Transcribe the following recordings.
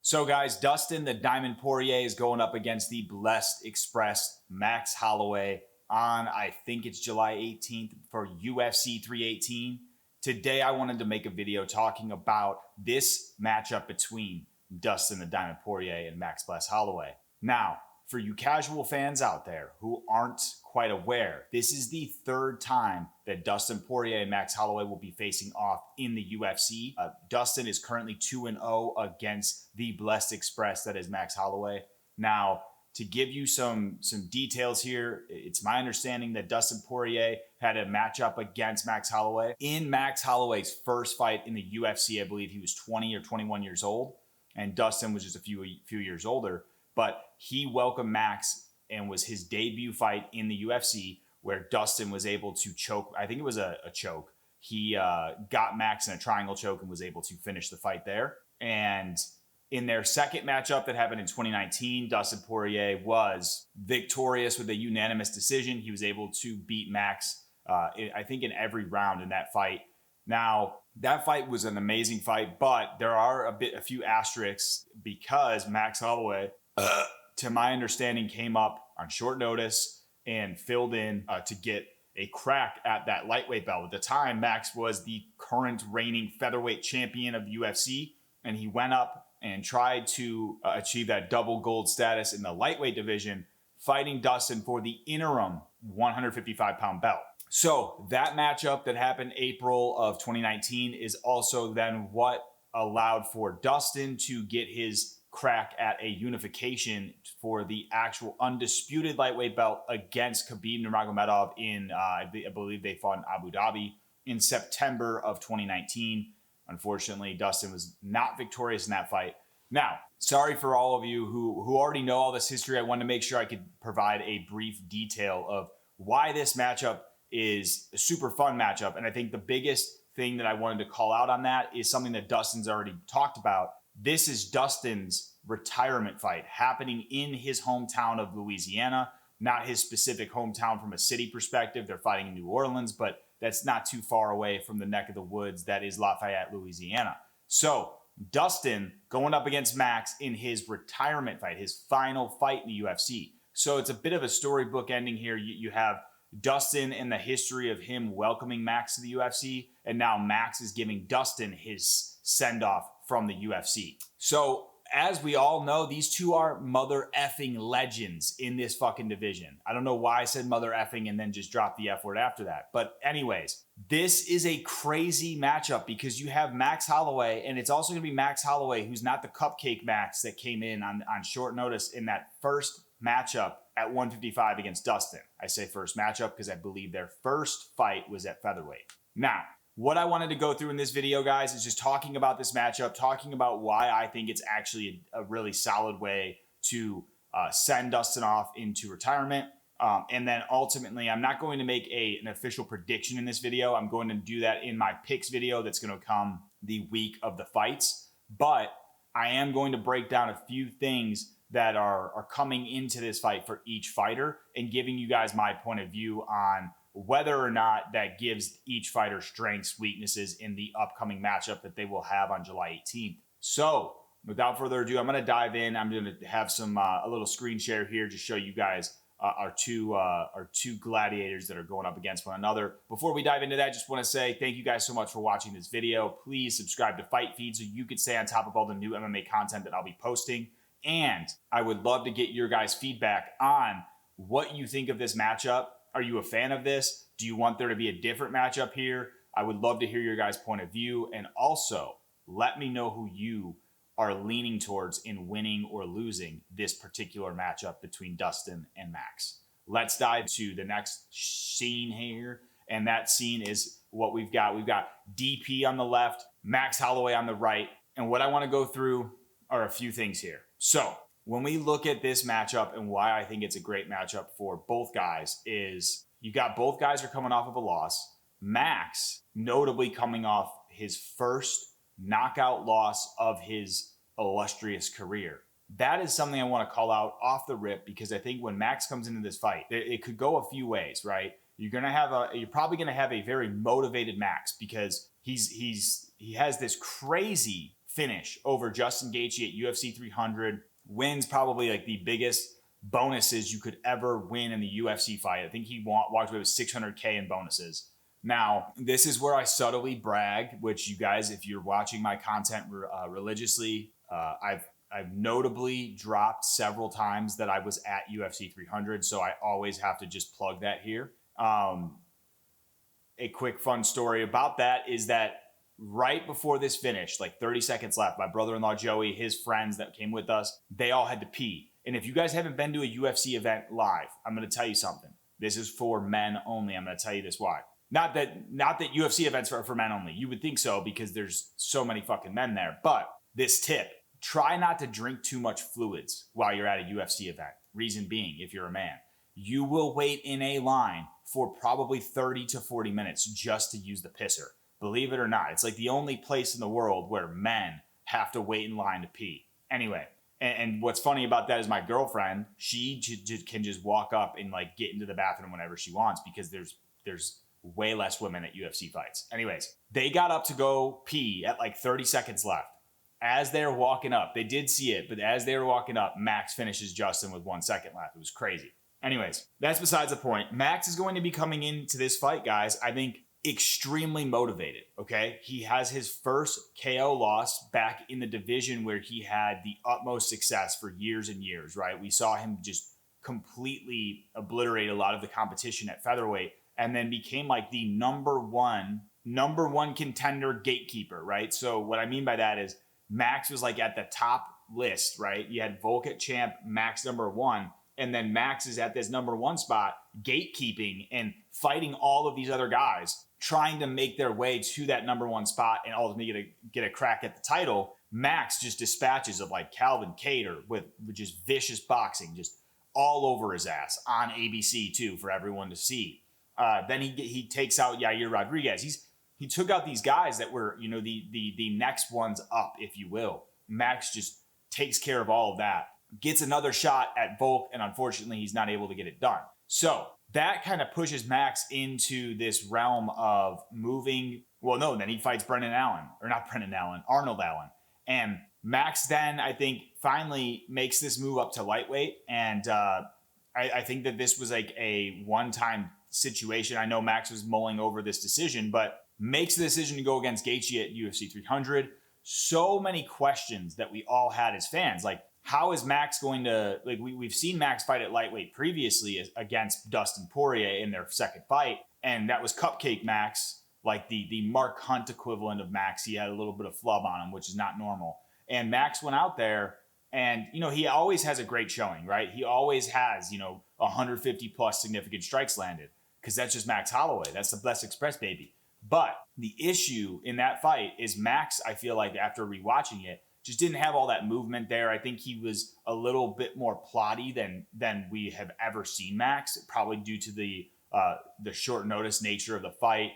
So guys, Dustin the Diamond Poirier is going up against the Blessed Express Max Holloway on, I think it's July 18th for UFC 318. Today I wanted to make a video talking about this matchup between Dustin the Diamond Poirier and Max Holloway. Now, for you casual fans out there who aren't quite aware, this is the third time that Dustin Poirier and Max Holloway will be facing off in the UFC. Dustin is currently 2-0 against the Blessed Express, that is Max Holloway. Now, to give you some details here, it's my understanding that Dustin Poirier had a matchup against Max Holloway. In Max Holloway's first fight in the UFC, I believe he was 20 or 21 years old, and Dustin was just a few years older. But he welcomed Max and was his debut fight in the UFC where Dustin was able to choke. I think it was a choke. He got Max in a triangle choke and was able to finish the fight there. And in their second matchup that happened in 2019, Dustin Poirier was victorious with a unanimous decision. He was able to beat Max, I think, in every round in that fight. Now, that fight was an amazing fight, but there are a few asterisks because Max Holloway, to my understanding, came up on short notice and filled in to get a crack at that lightweight belt. At the time, Max was the current reigning featherweight champion of the UFC, and he went up and tried to achieve that double gold status in the lightweight division, fighting Dustin for the interim 155-pound belt. So that matchup that happened April of 2019 is also then what allowed for Dustin to get his crack at a unification for the actual undisputed lightweight belt against Khabib Nurmagomedov in, I believe they fought in Abu Dhabi in September of 2019. Unfortunately, Dustin was not victorious in that fight. Now, sorry for all of you who already know all this history. I wanted to make sure I could provide a brief detail of why this matchup is a super fun matchup. And I think the biggest thing that I wanted to call out on that is something that Dustin's already talked about. This is Dustin's retirement fight happening in his hometown of Louisiana, not his specific hometown from a city perspective. They're fighting in New Orleans, but that's not too far away from the neck of the woods that is Lafayette, Louisiana. So Dustin going up against Max in his retirement fight, his final fight in the UFC. So it's a bit of a storybook ending here. You have Dustin and the history of him welcoming Max to the UFC, and now Max is giving Dustin his send-off from the UFC. So as we all know, these two are mother effing legends in this fucking division. I don't know why I said mother effing and then just dropped the F word after that. But anyways, this is a crazy matchup because you have Max Holloway, and it's also going to be Max Holloway, who's not the cupcake Max that came in on short notice in that first matchup at 155 against Dustin. I say first matchup because I believe their first fight was at featherweight. Now, what I wanted to go through in this video, guys, is just talking about this matchup, talking about why I think it's actually a really solid way to send Dustin off into retirement. And then ultimately, I'm not going to make an official prediction in this video. I'm going to do that in my picks video that's going to come the week of the fights. But I am going to break down a few things that are coming into this fight for each fighter and giving you guys my point of view on whether or not that gives each fighter strengths, weaknesses in the upcoming matchup that they will have on July 18th. So without further ado, I'm going to dive in. I'm going to have a little screen share here to show you guys our two gladiators that are going up against one another. Before we dive into that, just want to say thank you guys so much for watching this video. Please subscribe to Fight Feed so you can stay on top of all the new MMA content that I'll be posting. And I would love to get your guys' feedback on what you think of this matchup. Are you a fan of this? Do you want there to be a different matchup here? I would love to hear your guys' point of view. And also, let me know who you are leaning towards in winning or losing this particular matchup between Dustin and Max. Let's dive to the next scene here. And that scene is what we've got. We've got DP on the left, Max Holloway on the right. And what I want to go through are a few things here. So when we look at this matchup and why I think it's a great matchup for both guys is you got both guys are coming off of a loss. Max notably coming off his first knockout loss of his illustrious career. That is something I want to call out off the rip because I think when Max comes into this fight, it could go a few ways, right? You're probably gonna have a very motivated Max because he has this crazy finish over Justin Gaethje at UFC 300, wins probably like the biggest bonuses you could ever win in the UFC fight. I think he walked away with $600K in bonuses. Now, this is where I subtly brag, which you guys, if you're watching my content religiously, I've notably dropped several times that I was at UFC 300, so I always have to just plug that here. A quick fun story about that is that right before this finished, like 30 seconds left, my brother-in-law Joey, his friends that came with us, they all had to pee. And if you guys haven't been to a UFC event live, I'm going to tell you something. This is for men only. I'm going to tell you this why. Not that UFC events are for men only. You would think so because there's so many fucking men there. But this tip, try not to drink too much fluids while you're at a UFC event. Reason being, if you're a man, you will wait in a line for probably 30 to 40 minutes just to use the pisser. Believe it or not, it's like the only place in the world where men have to wait in line to pee. Anyway, and what's funny about that is my girlfriend, she can just walk up and like get into the bathroom whenever she wants because there's way less women at UFC fights. Anyways, they got up to go pee at like 30 seconds left. As they're walking up, they did see it, but as they were walking up, Max finishes Justin with 1 second left. It was crazy. Anyways, that's besides the point. Max is going to be coming into this fight, guys, I think extremely motivated, okay? He has his first KO loss back in the division where he had the utmost success for years and years, right? We saw him just completely obliterate a lot of the competition at featherweight and then became like the number one contender gatekeeper, right? So what I mean by that is Max was like at the top list, right? You had Volk at champ, Max number one, and then Max is at this number one spot, gatekeeping and fighting all of these other guys, trying to make their way to that number one spot and ultimately get a crack at the title. Max just dispatches of like Calvin Kattar with just vicious boxing, just all over his ass on ABC too for everyone to see. Then he takes out Yair Rodriguez. He took out these guys that were, you know, the next ones up, if you will. Max just takes care of all of that, gets another shot at Volk, and unfortunately he's not able to get it done. So that kind of pushes Max into this realm of moving. Well, no, then he fights Arnold Allen. And Max then, I think, finally makes this move up to lightweight. And I think that this was like a one-time situation. I know Max was mulling over this decision, but makes the decision to go against Gaethje at UFC 300. So many questions that we all had as fans. Like, how is Max going to, like, we've seen Max fight at lightweight previously against Dustin Poirier in their second fight, and that was Cupcake Max, like the Mark Hunt equivalent of Max. He had a little bit of flub on him, which is not normal. And Max went out there, and, you know, he always has a great showing, right? He always has, you know, 150 plus significant strikes landed, because that's just Max Holloway. That's the Blessed Express, baby. But the issue in that fight is Max, I feel like after rewatching it, just didn't have all that movement there. I think he was a little bit more plotty than we have ever seen Max, probably due to the short notice nature of the fight,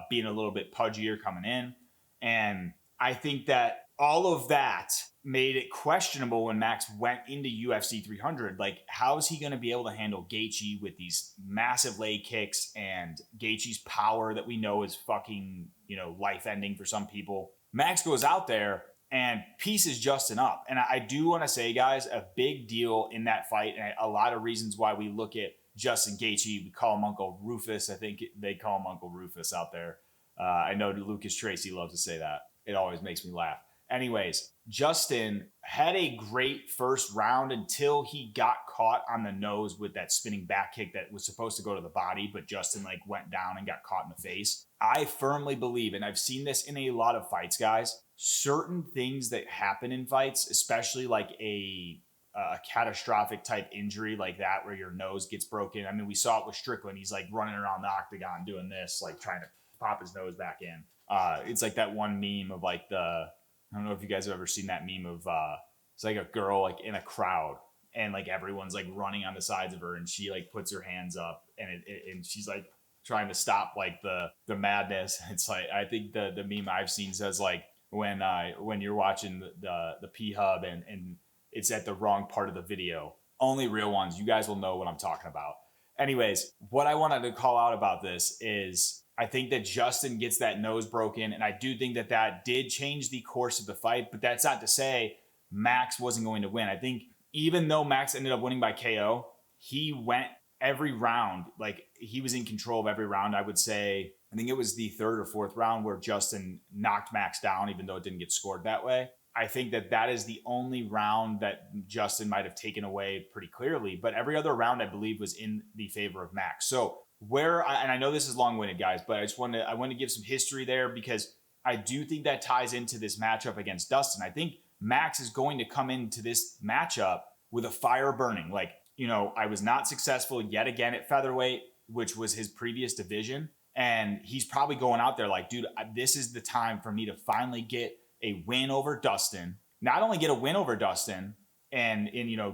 being a little bit pudgier coming in. And I think that all of that made it questionable when Max went into UFC 300. Like, how is he going to be able to handle Gaethje with these massive leg kicks and Gaethje's power that we know is fucking, you know, life-ending for some people? Max goes out there and pieces Justin up. And I do want to say, guys, a big deal in that fight, and a lot of reasons why we look at Justin Gaethje. We call him Uncle Rufus. I think they call him Uncle Rufus out there. I know Lucas Tracy loves to say that. It always makes me laugh. Anyways, Justin had a great first round until he got caught on the nose with that spinning back kick that was supposed to go to the body, but Justin like went down and got caught in the face. I firmly believe, and I've seen this in a lot of fights, guys, certain things that happen in fights, especially like a catastrophic type injury like that where your nose gets broken. I mean, we saw it with Strickland. He's like running around the octagon doing this, like trying to pop his nose back in. It's like that one meme of like I don't know if you guys have ever seen that meme of it's like a girl like in a crowd and like everyone's like running on the sides of her and she like puts her hands up and she's like trying to stop like the madness. It's like, I think the meme I've seen says like when you're watching the P Hub and it's at the wrong part of the video. Only real ones. You guys will know what I'm talking about. Anyways, what I wanted to call out about this is I think that Justin gets that nose broken, and I do think that that did change the course of the fight, but that's not to say Max wasn't going to win. I think even though Max ended up winning by KO, he went every round, like he was in control of every round. I would say, I think it was the third or fourth round where Justin knocked Max down, even though it didn't get scored that way. I think that that is the only round that Justin might have taken away pretty clearly, but every other round I believe was in the favor of Max. So and I know this is long-winded, guys, but I want to give some history there because I do think that ties into this matchup against Dustin. I think Max is going to come into this matchup with a fire burning. Like, I was not successful yet again at featherweight, which was his previous division. And he's probably going out there like, dude, this is the time for me to finally get a win over Dustin. Not only get a win over Dustin and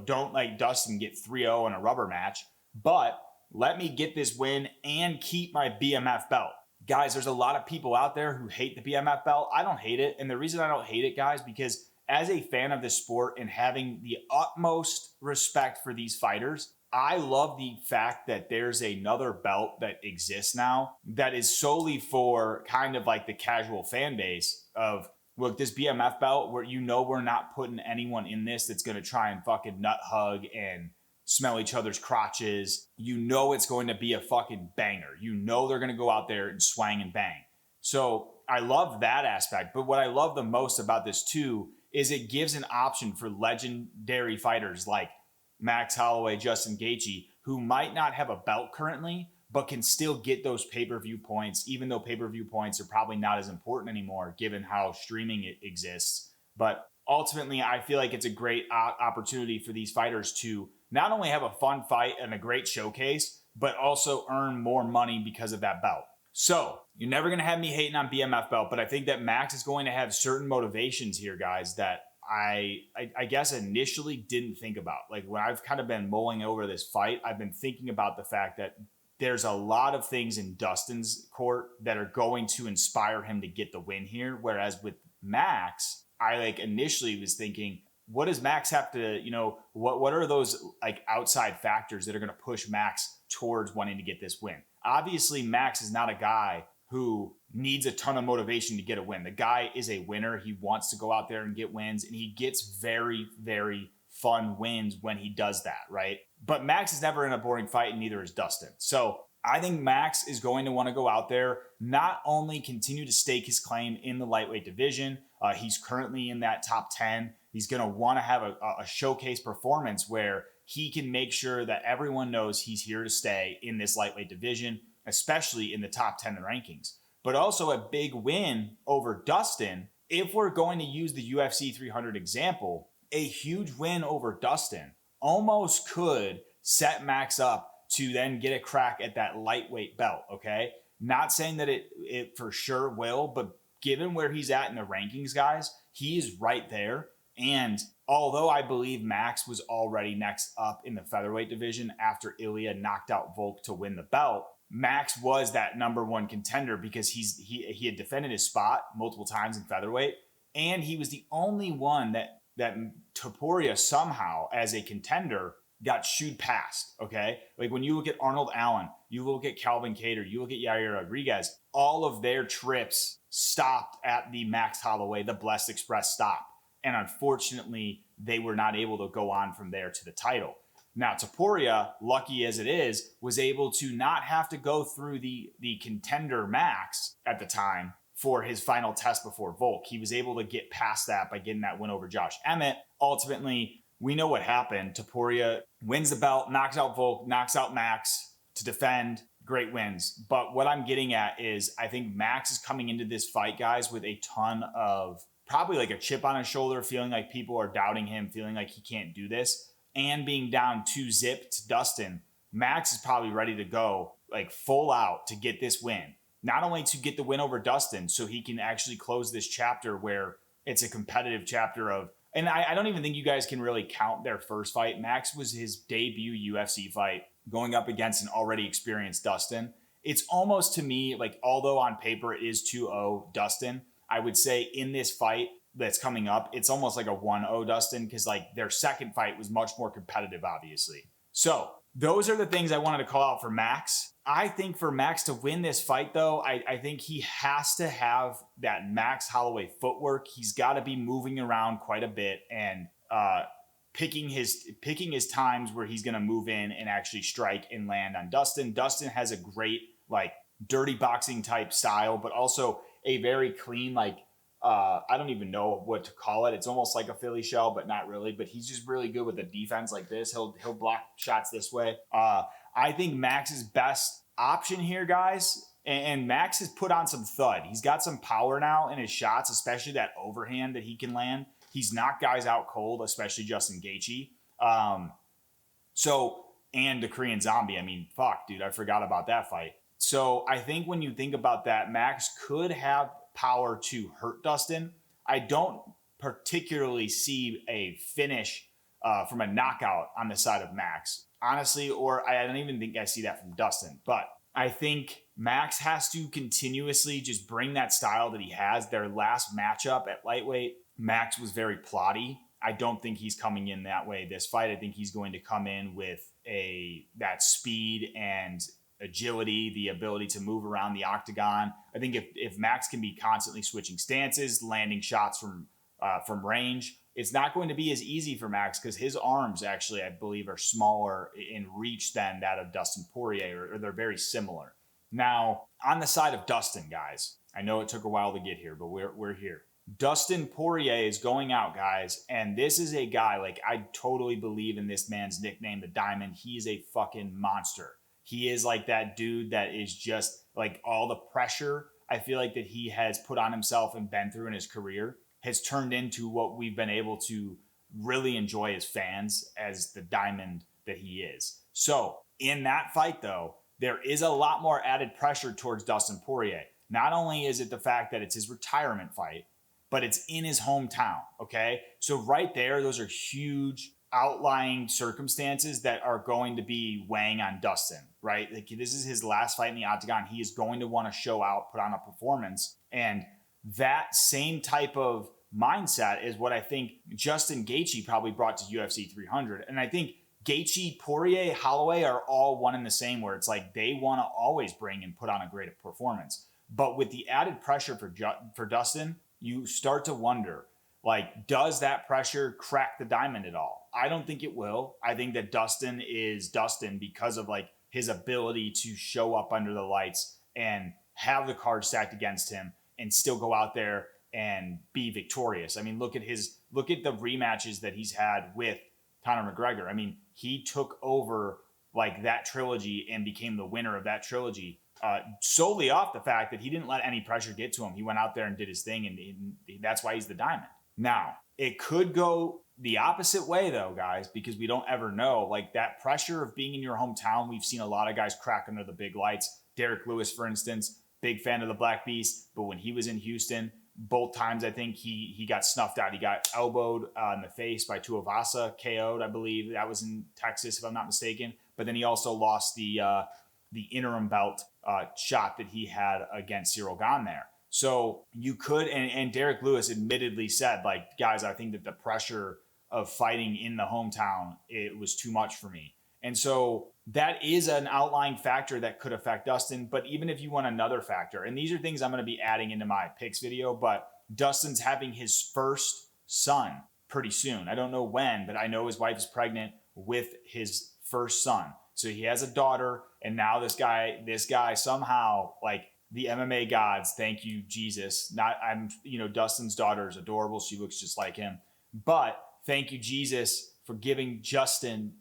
don't like Dustin get 3-0 in a rubber match, but let me get this win and keep my BMF belt. Guys, there's a lot of people out there who hate the BMF belt. I don't hate it. And the reason I don't hate it, guys, because as a fan of this sport and having the utmost respect for these fighters, I love the fact that there's another belt that exists now that is solely for kind of like the casual fan base of, look, this BMF belt where we're not putting anyone in this that's going to try and fucking nut hug and smell each other's crotches. It's going to be a fucking banger. They're going to go out there and swang and bang. So I love that aspect. But what I love the most about this too is it gives an option for legendary fighters like Max Holloway, Justin Gaethje, who might not have a belt currently, but can still get those pay-per-view points, even though pay-per-view points are probably not as important anymore given how streaming it exists. But ultimately, I feel like it's a great opportunity for these fighters to not only have a fun fight and a great showcase, but also earn more money because of that belt. So you're never going to have me hating on BMF belt, but I think that Max is going to have certain motivations here, guys, that I guess initially didn't think about. Like when I've kind of been mulling over this fight, I've been thinking about the fact that there's a lot of things in Dustin's court that are going to inspire him to get the win here. Whereas with Max, I initially was thinking, what does Max have to, what are those outside factors that are going to push Max towards wanting to get this win? Obviously, Max is not a guy who needs a ton of motivation to get a win. The guy is a winner. He wants to go out there and get wins, and he gets very, very fun wins when he does that, right? But Max is never in a boring fight, and neither is Dustin. So I think Max is going to want to go out there, not only continue to stake his claim in the lightweight division, he's currently in that top 10. He's going to want to have a showcase performance where he can make sure that everyone knows he's here to stay in this lightweight division, especially in the top 10 rankings. But also a big win over Dustin. If we're going to use the UFC 300 example, a huge win over Dustin almost could set Max up to then get a crack at that lightweight belt, okay? Not saying that it for sure will, but given where he's at in the rankings, guys, he is right there. And although I believe Max was already next up in the featherweight division after Ilya knocked out Volk to win the belt, Max was that number one contender because he had defended his spot multiple times in featherweight, and he was the only one that Topuria somehow as a contender got shooed past, okay? Like when you look at Arnold Allen, you look at Calvin Kattar, you look at Yair Rodriguez, all of their trips stopped at the Max Holloway, the Blessed Express stop. And unfortunately, they were not able to go on from there to the title. Now, Topuria, lucky as it is, was able to not have to go through the contender Max at the time for his final test before Volk. He was able to get past that by getting that win over Josh Emmett. Ultimately, we know what happened. Topuria wins the belt, knocks out Volk, knocks out Max to defend. Great wins. But what I'm getting at is I think Max is coming into this fight, guys, with a ton of probably like a chip on his shoulder, feeling like people are doubting him, feeling like he can't do this, and being down 2-0 to Dustin. Max is probably ready to go like full out to get this win. Not only to get the win over Dustin, so he can actually close this chapter where it's a competitive chapter of, and I don't even think you guys can really count their first fight. Max was his debut UFC fight going up against an already experienced Dustin. It's almost to me, like, although on paper it is 2-0 Dustin, I would say in this fight that's coming up, it's almost like a 1-0 Dustin because like their second fight was much more competitive, obviously. So those are the things I wanted to call out for Max. I think for Max to win this fight, though, I think he has to have that Max Holloway footwork. He's got to be moving around quite a bit and picking his times where he's going to move in and actually strike and land on Dustin. Dustin has a great like dirty boxing type style, but also a very clean I don't even know what to call it. It's almost like a Philly shell, but not really. But he's just really good with the defense like this. He'll block shots this way. I think Max's best option here, guys, and Max has put on some thud. He's got some power now in his shots, especially that overhand that he can land. He's knocked guys out cold, especially Justin Gaethje. And the Korean Zombie. I mean, fuck, dude, I forgot about that fight. So I think when you think about that, Max could have power to hurt Dustin. I don't particularly see a finish from a knockout on the side of Max, honestly, or I don't even think I see that from Dustin. But I think Max has to continuously just bring that style that he has. Their last matchup at lightweight, Max was very plotty. I don't think he's coming in that way this fight. I think he's going to come in with that speed and agility, the ability to move around the octagon. I think if Max can be constantly switching stances, landing shots from range, it's not going to be as easy for Max because his arms actually, I believe, are smaller in reach than that of Dustin Poirier, or they're very similar. Now, on the side of Dustin, guys, I know it took a while to get here, but we're here. Dustin Poirier is going out, guys, and this is a guy, like, I totally believe in this man's nickname, the Diamond. He is a fucking monster. He is like that dude that is just like all the pressure I feel like that he has put on himself and been through in his career has turned into what we've been able to really enjoy as fans as the Diamond that he is. So in that fight, though, there is a lot more added pressure towards Dustin Poirier. Not only is it the fact that it's his retirement fight, but it's in his hometown, okay? So right there, those are huge outlying circumstances that are going to be weighing on Dustin, right? Like, this is his last fight in the octagon. He is going to want to show out, put on a performance. And that same type of mindset is what I think Justin Gaethje probably brought to UFC 300. And I think Gaethje, Poirier, Holloway are all one and the same, where it's like they want to always bring and put on a great performance. But with the added pressure for Dustin, you start to wonder, like, does that pressure crack the Diamond at all? I don't think it will. I think that Dustin is Dustin because of like his ability to show up under the lights and have the cards stacked against him and still go out there and be victorious. I mean, look at the rematches that he's had with Conor McGregor. I mean, he took over like that trilogy and became the winner of that trilogy solely off the fact that he didn't let any pressure get to him. He went out there and did his thing, and that's why he's the Diamond. Now, it could go the opposite way, though, guys, because we don't ever know. Like, that pressure of being in your hometown, we've seen a lot of guys crack under the big lights. Derek Lewis, for instance, big fan of the Black Beast, but when he was in Houston, both times I think he got snuffed out. He got elbowed in the face by Tuivasa, KO'd, I believe. That was in Texas, if I'm not mistaken. But then he also lost the interim belt shot that he had against Cyril Gane there. So you could, and Derek Lewis admittedly said, like, guys, I think that the pressure of fighting in the hometown, it was too much for me. And so that is an outlying factor that could affect Dustin. But even if you want another factor, and these are things I'm going to be adding into my picks video, but Dustin's having his first son pretty soon. I don't know when, but I know his wife is pregnant with his first son. So he has a daughter, and now this guy somehow, like, the MMA gods, thank you, Jesus. Dustin's daughter is adorable. She looks just like him. But thank you, Jesus, for giving Dustin,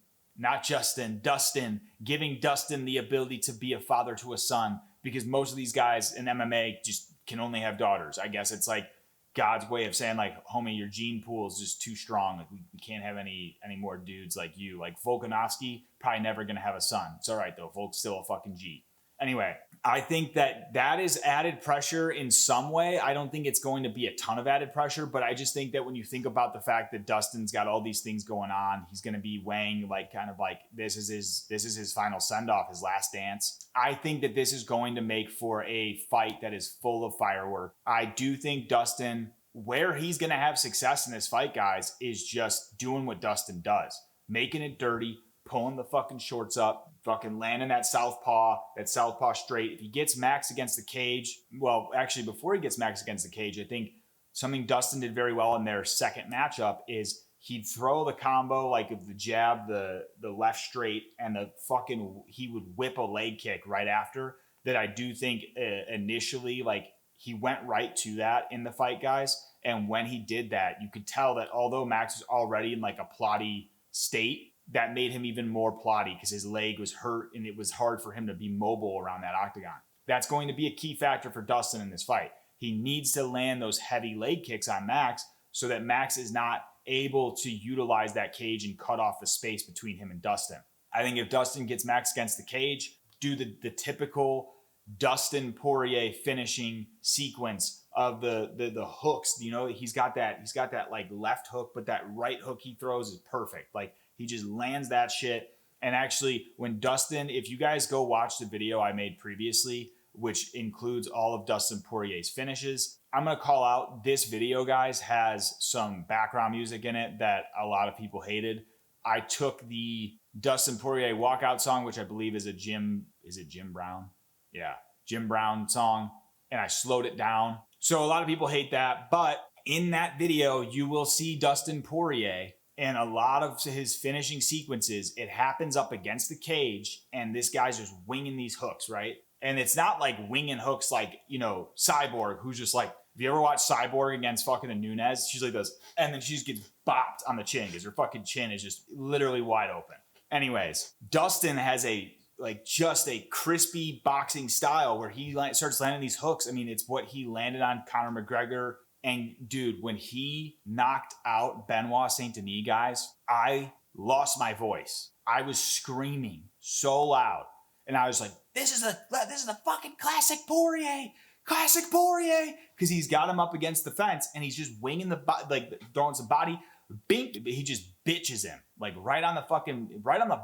giving Dustin the ability to be a father to a son, because most of these guys in MMA just can only have daughters. I guess it's like God's way of saying, like, homie, your gene pool is just too strong. Like, we can't have any more dudes like you. Like, Volkanovski, probably never going to have a son. It's all right, though. Volk's still a fucking G. Anyway, I think that is added pressure in some way. I don't think it's going to be a ton of added pressure, but I just think that when you think about the fact that Dustin's got all these things going on, he's going to be weighing like kind of like this is his final send-off, his last dance. I think that this is going to make for a fight that is full of firework. I do think Dustin, where he's going to have success in this fight, guys, is just doing what Dustin does, making it dirty, pulling the fucking shorts up, fucking landing that southpaw straight. If he gets Max against the cage, well, actually, before he gets Max against the cage, I think something Dustin did very well in their second matchup is he'd throw the combo like of the jab, the left straight, and he would whip a leg kick right after. That I do think initially, like, he went right to that in the fight, guys. And when he did that, you could tell that although Max was already in like a plotty state, that made him even more plotty because his leg was hurt and it was hard for him to be mobile around that octagon. That's going to be a key factor for Dustin in this fight. He needs to land those heavy leg kicks on Max so that Max is not able to utilize that cage and cut off the space between him and Dustin. I think if Dustin gets Max against the cage, do the typical Dustin Poirier finishing sequence of the hooks. You know, he's got that like left hook, but that right hook he throws is perfect. Like, he just lands that shit. And actually, when Dustin, if you guys go watch the video I made previously, which includes all of Dustin Poirier's finishes, I'm going to call out this video, guys, has some background music in it that a lot of people hated. I took the Dustin Poirier walkout song, which I believe is Jim Brown? Yeah, Jim Brown song, and I slowed it down. So a lot of people hate that, but in that video, you will see Dustin Poirier and a lot of his finishing sequences, it happens up against the cage, and this guy's just winging these hooks, right? And it's not like winging hooks like, you know, Cyborg, who's just like, if you ever watch Cyborg against fucking the Nunes, she's like this, and then she just gets bopped on the chin because her fucking chin is just literally wide open. Anyways, Dustin has just a crispy boxing style where he starts landing these hooks. I mean, it's what he landed on Conor McGregor. And dude, when he knocked out Benoit Saint Denis, guys, I lost my voice. I was screaming so loud. And I was like, this is a fucking classic Poirier. Because he's got him up against the fence and he's just winging throwing some body. Bink, he just bitches him like right on the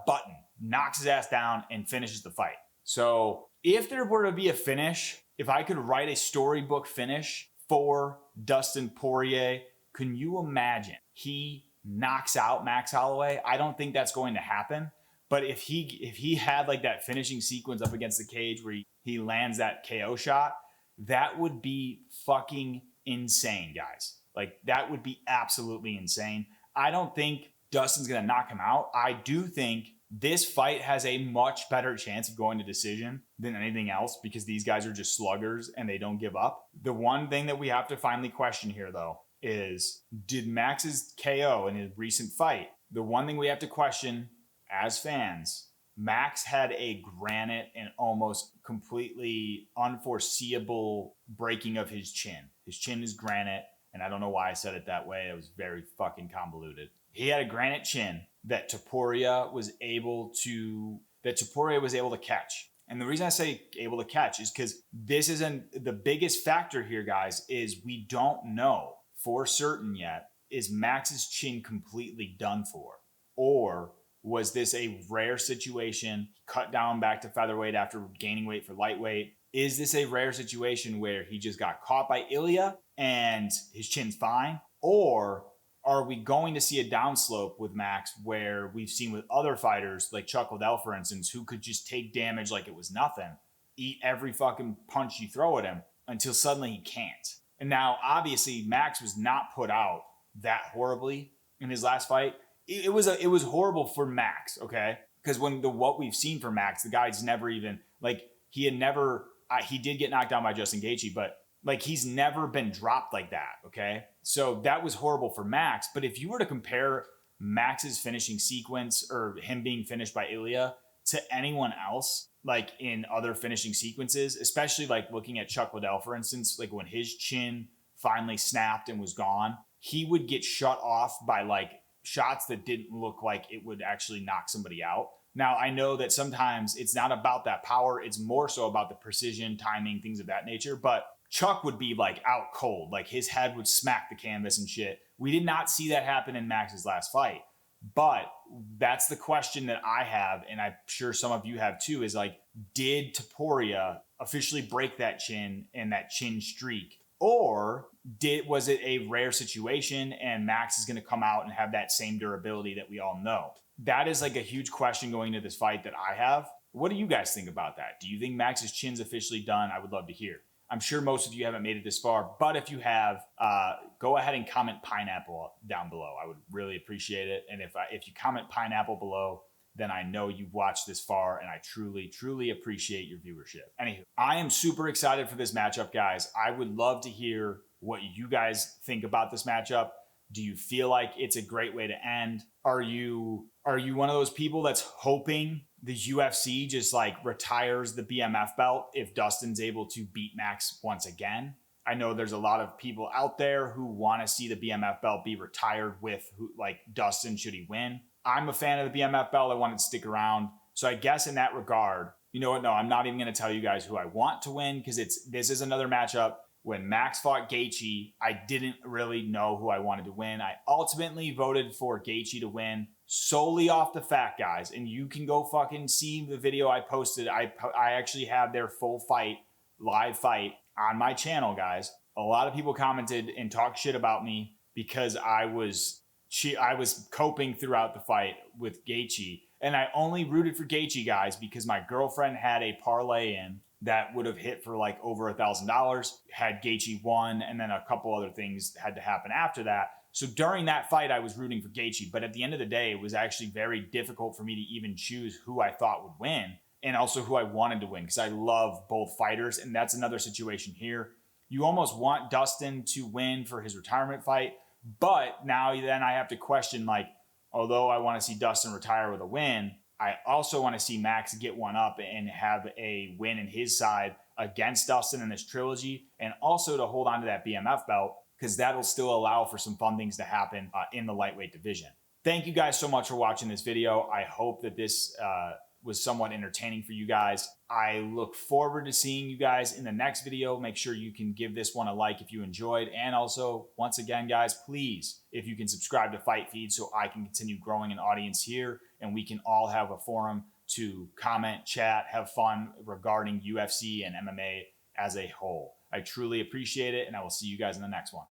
button, knocks his ass down and finishes the fight. So if there were to be a finish, if I could write a storybook finish for Dustin Poirier, can you imagine he knocks out Max Holloway? I don't think that's going to happen. But if he had like that finishing sequence up against the cage where he lands that KO shot, that would be fucking insane, guys. Like, that would be absolutely insane. I don't think Dustin's going to knock him out. I do think this fight has a much better chance of going to decision than anything else because these guys are just sluggers and they don't give up. The one thing that we have to finally question here, though, is did Max's KO in his recent fight, the one thing we have to question as fans, Max had a granite and almost completely unforeseeable breaking of his chin. His chin is granite, and I don't know why I said it that way. It was very fucking convoluted. He had a granite chin that Topuria was able to catch. And the reason I say able to catch is because this isn't the biggest factor here, guys, is we don't know for certain yet, is Max's chin completely done for? Or was this a rare situation, cut down back to featherweight after gaining weight for lightweight? Is this a rare situation where he just got caught by Ilya and his chin's fine? Or are we going to see a downslope with Max where we've seen with other fighters like Chuck Liddell, for instance, who could just take damage like it was nothing, eat every fucking punch you throw at him until suddenly he can't? And now, obviously, Max was not put out that horribly in his last fight. It was horrible for Max, okay? Because what we've seen for Max, the guy's never even, like, he did get knocked down by Justin Gaethje, but like, he's never been dropped like that, okay? So that was horrible for Max. But if you were to compare Max's finishing sequence or him being finished by Ilya to anyone else, like in other finishing sequences, especially like looking at Chuck Liddell, for instance, like when his chin finally snapped and was gone, he would get shut off by like shots that didn't look like it would actually knock somebody out. Now, I know that sometimes it's not about that power. It's more so about the precision, timing, things of that nature. But Chuck would be like out cold. Like his head would smack the canvas and shit. We did not see that happen in Max's last fight. But that's the question that I have, and I'm sure some of you have too, is like, did Topuria officially break that chin and that chin streak? Or Was it a rare situation and Max is going to come out and have that same durability that we all know? That is like a huge question going into this fight that I have. What do you guys think about that? Do you think Max's chin's officially done? I would love to hear. I'm sure most of you haven't made it this far, but if you have, go ahead and comment pineapple down below. I would really appreciate it. And if you comment pineapple below, then I know you've watched this far, and I truly, truly appreciate your viewership. Anywho, I am super excited for this matchup, guys. I would love to hear what you guys think about this matchup. Do you feel like it's a great way to end? Are you one of those people that's hoping the UFC just like retires the BMF belt if Dustin's able to beat Max once again? I know there's a lot of people out there who want to see the BMF belt be retired with like Dustin should he win. I'm a fan of the BMF belt. I want it to stick around. So I guess in that regard, you know what? No, I'm not even going to tell you guys who I want to win because this is another matchup. When Max fought Gaethje, I didn't really know who I wanted to win. I ultimately voted for Gaethje to win solely off the fact, guys, and you can go fucking see the video I posted. I actually have their full fight, live fight on my channel, guys. A lot of people commented and talked shit about me because I was coping throughout the fight with Gaethje, and I only rooted for Gaethje, guys, because my girlfriend had a parlay in that would have hit for like over $1,000 had Gaethje won, and then a couple other things had to happen after that. So during that fight, I was rooting for Gaethje, but at the end of the day, it was actually very difficult for me to even choose who I thought would win and also who I wanted to win because I love both fighters, and that's another situation here. You almost want Dustin to win for his retirement fight, but now then I have to question, like, although I want to see Dustin retire with a win, I also want to see Max get one up and have a win in his side against Dustin in this trilogy, and also to hold on to that BMF belt because that'll still allow for some fun things to happen in the lightweight division. Thank you guys so much for watching this video. I hope that this was somewhat entertaining for you guys. I look forward to seeing you guys in the next video. Make sure you can give this one a like if you enjoyed. And also, once again, guys, please, if you can subscribe to Fight Feed so I can continue growing an audience here and we can all have a forum to comment, chat, have fun regarding UFC and MMA as a whole. I truly appreciate it, and I will see you guys in the next one.